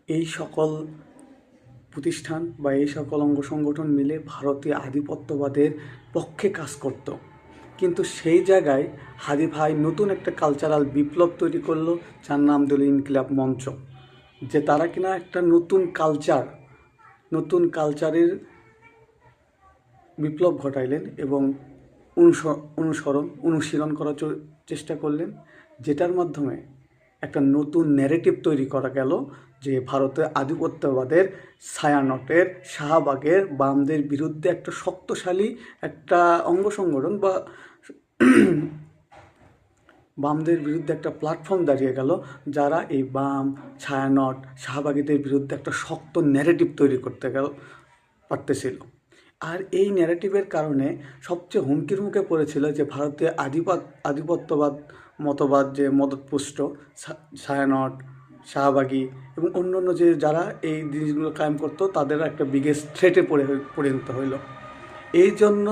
এই সকল প্রতিষ্ঠান বা এই সকল অঙ্গ সংগঠন মিলে ভারতীয় আধিপত্যবাদের পক্ষে কাজ করত। কিন্তু সেই জায়গায় হাদি ভাই নতুন একটা কালচারাল বিপ্লব তৈরি করলো, যার নাম দিল ইনকিলাব মঞ্চ। যে তারা কিনা একটা নতুন কালচারের বিপ্লব ঘটাইলেন এবং অনুশীলন করার চেষ্টা করলেন, যেটার মাধ্যমে একটা নতুন ন্যারেটিভ তৈরি করা গেল যে ভারতের আধিপত্যবাদের ছায়ানটের শাহবাগের বামদের বিরুদ্ধে একটা শক্তিশালী একটা অঙ্গ সংগঠন বা বামদের বিরুদ্ধে একটা প্ল্যাটফর্ম দাঁড়িয়ে গেল, যারা এই বাম ছায়ানট শাহবাগীদের বিরুদ্ধে একটা শক্ত ন্যারেটিভ তৈরি করতে পারতেছিল। আর এই ন্যারেটিভের কারণে সবচেয়ে হুমকির মুখে পড়েছিল যে ভারতীয় আধিপত্যবাদ মতবাদ, যে মদতপুষ্ট ছায়ানট শাহবাগী এবং অন্যান্য যে যারা এই জিনিসগুলো কায়েম করতো, তাদের একটা বিগেস্ট থ্রেটে পরিণত হইল। এই জন্য